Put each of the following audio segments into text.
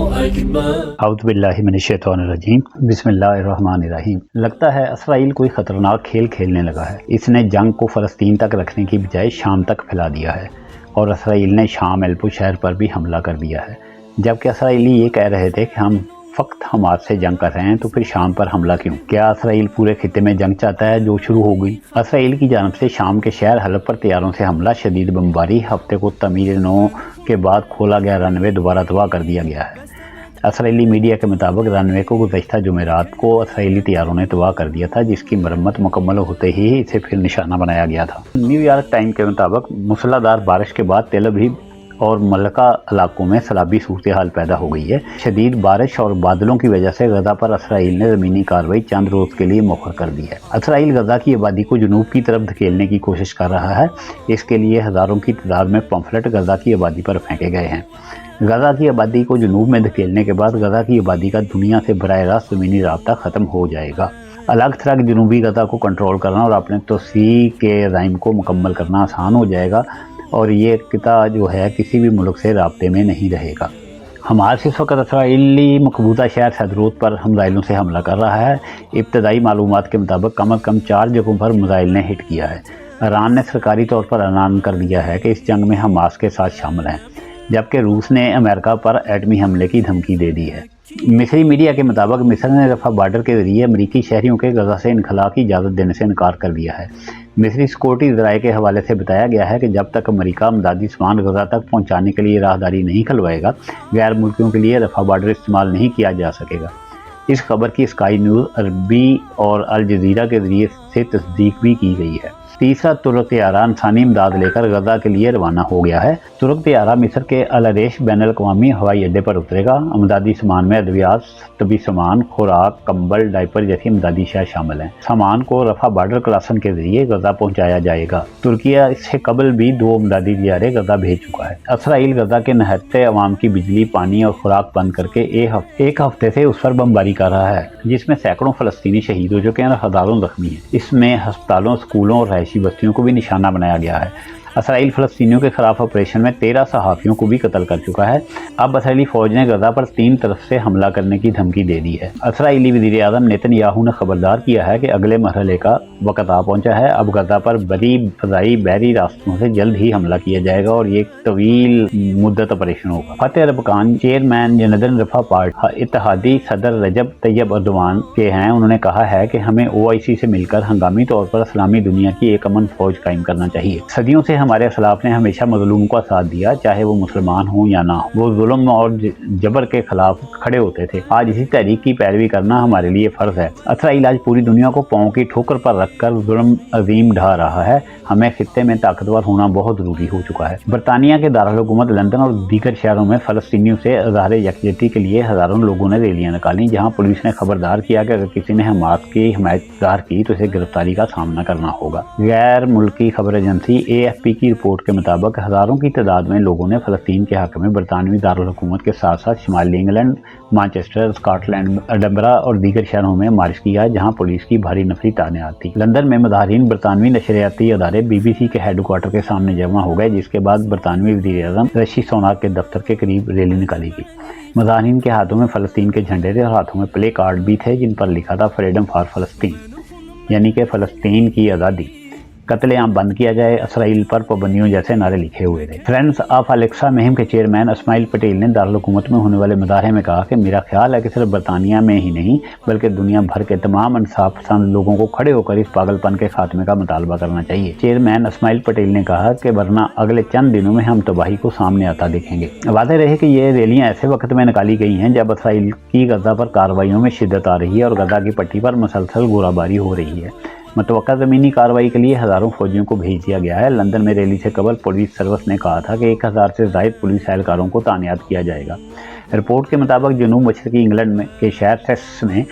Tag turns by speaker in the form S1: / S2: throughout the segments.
S1: اعوذ باللہ من الشیطان الرجیم بسم اللہ الرحمن الرحیم۔ لگتا ہے اسرائیل کوئی خطرناک کھیل کھیلنے لگا ہے۔ اس نے جنگ کو فلسطین تک رکھنے کی بجائے شام تک پھیلا دیا ہے، اور اسرائیل نے شام ایلپو شہر پر بھی حملہ کر دیا ہے۔ جبکہ اسرائیلی یہ کہہ رہے تھے کہ ہم فقط حماس سے جنگ کر رہے ہیں، تو پھر شام پر حملہ کیوں؟ کیا اسرائیل پورے خطے میں جنگ چاہتا ہے جو شروع ہو گئی؟ اسرائیل کی جانب سے شام کے شہر حلب پر طیاروں سے حملہ، شدید بمباری، ہفتے کو تعمیر نو کے بعد کھولا گیا رن وے دوبارہ تباہ کر دیا گیا ہے۔ اسرائیلی میڈیا کے مطابق رن وے کو گزشتہ جمعرات کو اسرائیلی طیاروں نے تباہ کر دیا تھا، جس کی مرمت مکمل ہوتے ہی اسے پھر نشانہ بنایا گیا تھا۔ نیو یارک ٹائم کے مطابق موسلا دھار بارش کے بعد تل ابیب اور ملکہ علاقوں میں سیلابی صورتحال پیدا ہو گئی ہے۔ شدید بارش اور بادلوں کی وجہ سے غزہ پر اسرائیل نے زمینی کارروائی چند روز کے لیے مؤخر کر دی ہے۔ اسرائیل غزہ کی آبادی کو جنوب کی طرف دھکیلنے کی کوشش کر رہا ہے۔ اس کے لیے ہزاروں کی تعداد میں پمفلٹ غزہ کی آبادی پر پھینکے گئے ہیں۔ غزہ کی آبادی کو جنوب میں دھکیلنے کے بعد غزہ کی آبادی کا دنیا سے براہ راست زمینی رابطہ ختم ہو جائے گا۔ الگ تھلگ جنوبی غزہ کو کنٹرول کرنا اور اپنے توسیع کے عزائم کو مکمل کرنا آسان ہو جائے گا، اور یہ قطعہ جو ہے کسی بھی ملک سے رابطے میں نہیں رہے گا۔ حماس اس وقت اسرائیلی مقبوضہ شہر سدروت پر میزائلوں سے حملہ کر رہا ہے۔ ابتدائی معلومات کے مطابق کم از کم 4 جگہوں پر میزائل نے ہٹ کیا ہے۔ ایران نے سرکاری طور پر اعلان کر دیا ہے کہ اس جنگ میں حماس کے ساتھ شامل ہیں، جبکہ روس نے امریکہ پر ایٹمی حملے کی دھمکی دے دی ہے۔ مصری میڈیا کے مطابق مصر نے رفح بارڈر کے ذریعے امریکی شہریوں کے غزہ سے انخلاء کی اجازت دینے سے انکار کر دیا ہے۔ مصری سیکورٹی ذرائع کے حوالے سے بتایا گیا ہے کہ جب تک امریکہ امدادی سامان غزہ تک پہنچانے کے لیے راہداری نہیں کھلوائے گا، غیر ملکیوں کے لیے رفح بارڈر استعمال نہیں کیا جا سکے گا۔ اس خبر کی اسکائی نیوز عربی اور الجزیرہ کے ذریعے سے تصدیق بھی کی گئی ہے۔ تیسرا ترک طیارہ انسانی امداد لے کر غزہ کے لیے روانہ ہو گیا ہے۔ ترک طیارہ مصر کے العریش بین الاقوامی ہوائی اڈے پر اترے گا۔ امدادی سامان میں ادویات، طبی سامان، خوراک، کمبل، ڈائپر جیسی امدادی شیء شامل ہیں۔ سامان کو رفح بارڈر کراسنگ کے ذریعے غزہ پہنچایا جائے گا۔ ترکیہ اس سے قبل بھی 2 امدادی طیارے غزہ بھیج چکا ہے۔ اسرائیل غزہ کے نہتے عوام کی بجلی، پانی اور خوراک بند کر کے ایک ہفتے سے اس پر بمباری کر رہا ہے، جس میں سینکڑوں فلسطینی شہید ہو چکے ہیں اور ہزاروں زخمی ہیں۔ اس میں ہسپتالوں، اسکولوں اور رہائشی بستیوں کو بھی نشانہ بنایا گیا ہے۔ اسرائیل فلسطینیوں کے خلاف آپریشن میں 13 صحافیوں کو بھی قتل کر چکا ہے۔ اب اسرائیلی فوج نے غزہ پر 3 طرف سے حملہ کرنے کی دھمکی دے دی ہے۔ اسرائیلی وزیر اعظم نیتن یاہو نے خبردار کیا ہے کہ اگلے مرحلے کا وقت آ پہنچا ہے۔ اب غزہ پر بری فضائی بحری راستوں سے جلد ہی حملہ کیا جائے گا اور یہ ایک طویل مدت آپریشن ہوگا۔ فتح ارکان چیئرمین جنرل رفح پارٹی اتحادی صدر رجب طیب ایردوان کے ہیں۔ انہوں نے کہا ہے کہ ہمیں OIC سے مل کر ہنگامی طور پر اسلامی دنیا کی ایک امن فوج قائم کرنا چاہیے۔ صدیوں سے ہمارے اسلاف نے ہمیشہ مظلوم کا ساتھ دیا، چاہے وہ مسلمان ہوں یا نہ ہوں۔ وہ ظلم اور جبر کے خلاف کھڑے ہوتے تھے۔ آج اسی تحریک کی پیروی کرنا ہمارے لیے فرض ہے۔ اسرائیل آج پوری دنیا کو پاؤں کی ٹھوکر پر رکھ کر ظلم عظیم ڈھا رہا ہے۔ ہمیں خطے میں طاقتور ہونا بہت ضروری ہو چکا ہے۔ برطانیہ کے دارالحکومت لندن اور دیگر شہروں میں فلسطینیوں سے اظہار یکجہتی کے لیے ہزاروں لوگوں نے ریلیاں نکالیں، جہاں پولیس نے خبردار کیا کہ اگر کسی نے حماس کی حمایت ظاہر کی تو اسے گرفتاری کا سامنا کرنا ہوگا۔ غیر ملکی خبر ایجنسی AFP کی رپورٹ کے مطابق ہزاروں کی تعداد میں لوگوں نے فلسطین کے حق میں برطانوی دارالحکومت کے ساتھ ساتھ شمالی England, Manchester, Scotland, Edinburgh اور دیگر شہروں میں مارچ کیا، جہاں پولیس کی بھاری نفری تعینات تھی۔ لندن میں مظاہرین برطانوی نشریاتی ادارے BBC کے ہیڈ کوارٹر کے سامنے جمع ہو گئے، جس کے بعد برطانوی وزیر اعظم رشی سوناک کے دفتر کے قریب ریلی نکالی گئی۔ مظاہرین کے ہاتھوں میں فلسطین کے جھنڈے تھے اور ہاتھوں میں پلے کارڈ بھی تھے جن پر لکھا تھا فریڈم فار فلسطین، یعنی کہ فلسطین کی آزادی، قتل عام بند کیا جائے، اسرائیل پر پابندیوں جیسے نعرے لکھے ہوئے تھے۔ فرینڈز آف الیکسا مہم کے چیئرمین اسماعیل پٹیل نے دارالحکومت میں ہونے والے مظاہرے میں کہا کہ میرا خیال ہے کہ صرف برطانیہ میں ہی نہیں بلکہ دنیا بھر کے تمام انصاف پسند لوگوں کو کھڑے ہو کر اس پاگل پن کے خاتمے کا مطالبہ کرنا چاہیے۔ چیئرمین اسماعیل پٹیل نے کہا کہ ورنہ اگلے چند دنوں میں ہم تباہی کو سامنے آتا دیکھیں گے۔ واضح رہے کہ یہ ریلیاں ایسے وقت میں نکالی گئی ہیں جب اسرائیل کی غزہ پر کارروائیوں میں شدت آ رہی ہے اور غزہ کی پٹی پر مسلسل گولہ باری ہو رہی ہے۔ متوقع زمینی کارروائی کے لیے ہزاروں فوجیوں کو بھیج دیا گیا ہے۔ لندن میں ریلی سے قبل پولیس سروس نے کہا تھا کہ 1000 سے زائد پولیس اہلکاروں کو تعینات کیا جائے گا۔ رپورٹ کے مطابق جنوب مشرقی انگلینڈ کے شہر سیسکس میں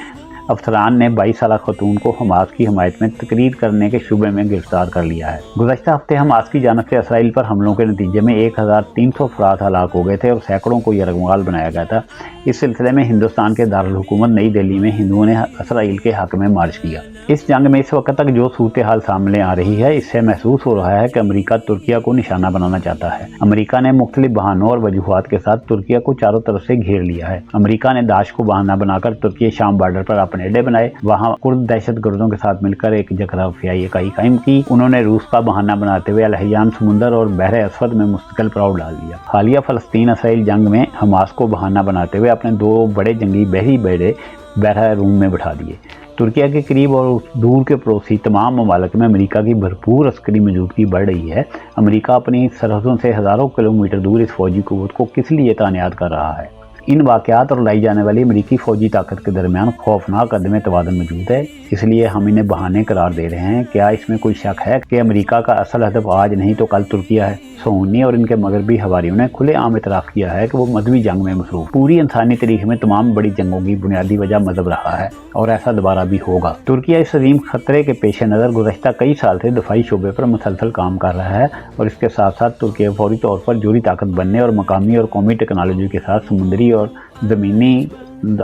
S1: افسران نے 22 سالہ خاتون کو حماس کی حمایت میں تقریر کرنے کے شبے میں گرفتار کر لیا ہے۔ گزشتہ ہفتے حماس کی جانب سے اسرائیل پر حملوں کے نتیجے میں 1300 افراد ہلاک ہو گئے تھے اور سینکڑوں کو یرغمال بنایا گیا تھا۔ اس سلسلے میں ہندوستان کے دارالحکومت نئی دہلی میں ہندوؤں نے اسرائیل کے حق میں مارچ کیا۔ اس جنگ میں اس وقت تک جو صورتحال سامنے آ رہی ہے، اس سے محسوس ہو رہا ہے کہ امریکہ ترکیہ کو نشانہ بنانا چاہتا ہے۔ امریکہ نے مختلف بہانوں اور وجوہات کے ساتھ ترکیہ کو چاروں طرف سے گھیر لیا ہے۔ امریکہ نے داعش کو بہانہ بنا کر ترکی شام بارڈر پر اپنے اڈے بنائے، وہاں کرد دہشت گردوں کے ساتھ مل کر ایک جغرافیائی اکائی قائم کی۔ انہوں نے روس کا بہانہ بناتے ہوئے الہیان سمندر اور بحر اسود میں مستقل پڑاؤ ڈال دیا۔ حالیہ فلسطین اسرائیل جنگ میں حماس کو بہانہ بناتے ہوئے اپنے 2 بڑے جنگی بحری بیڑے بحر روم میں بٹھا دیے۔ ترکیہ کے قریب اور دور کے پڑوسی تمام ممالک میں امریکہ کی بھرپور عسکری موجودگی بڑھ رہی ہے۔ امریکہ اپنی سرحدوں سے ہزاروں کلومیٹر دور اس فوجی قوت کو کس لیے تعینات کر رہا ہے؟ ان واقعات اور لائی جانے والی امریکی فوجی طاقت کے درمیان خوفناک عدم توازن موجود ہے، اس لیے ہم انہیں بہانے قرار دے رہے ہیں۔ کیا اس میں کوئی شک ہے کہ امریکہ کا اصل ہدف آج نہیں تو کل ترکیہ ہے؟ سونی اور ان کے مغربی حواریوں نے کھلے عام اعتراف کیا ہے کہ وہ مذہبی جنگ میں مصروف۔ پوری انسانی تاریخ میں تمام بڑی جنگوں کی بنیادی وجہ مذہب رہا ہے اور ایسا دوبارہ بھی ہوگا۔ ترکیہ اس عظیم خطرے کے پیش نظر گزشتہ کئی سال سے دفاعی شعبے پر مسلسل کام کر رہا ہے اور اس کے ساتھ ساتھ ترکیہ فوری طور پر جوہری طاقت بننے اور مقامی اور قومی ٹیکنالوجی کے ساتھ سمندری اور زمینی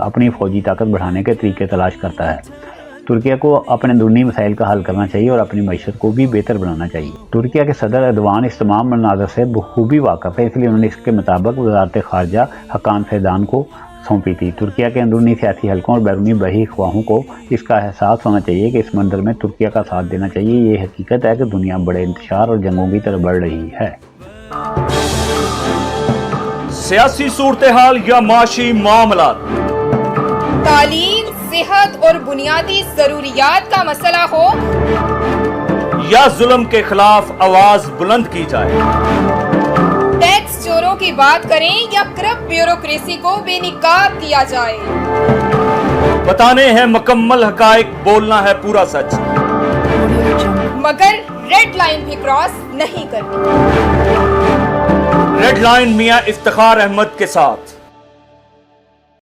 S1: اپنی فوجی طاقت بڑھانے کے طریقے تلاش کرتا ہے۔ ترکیہ کو اپنے اندرونی مسائل کا حل کرنا چاہیے اور اپنی معیشت کو بھی بہتر بنانا چاہیے۔ ترکیہ کے صدر ایردوان اس تمام مناظر سے بخوبی واقف ہے، اس لیے انہوں نے اس کے مطابق وزارت خارجہ حقان فیدان کو سونپی تھی۔ ترکیہ کے اندرونی سیاسی حلقوں اور بیرونی بحری خواہوں کو اس کا احساس ہونا چاہیے کہ اس منظر میں ترکیہ کا ساتھ دینا چاہیے۔ یہ حقیقت ہے کہ دنیا بڑے انتشار اور جنگوں کی طرف بڑھ رہی ہے۔
S2: سیاسی صورتحال یا معاشی معاملات،
S3: تعلیم، صحت اور بنیادی ضروریات کا مسئلہ ہو
S2: یا ظلم کے خلاف آواز بلند کی جائے،
S3: ٹیکس چوروں کی بات کریں یا کرپٹ بیوروکریسی کو بے نقاب کیا جائے،
S2: بتانے ہیں مکمل حقائق، بولنا ہے پورا سچ،
S3: مگر ریڈ لائن بھی کراس نہیں کرنی۔
S2: ریڈ لائن میاں افتخار احمد کے ساتھ۔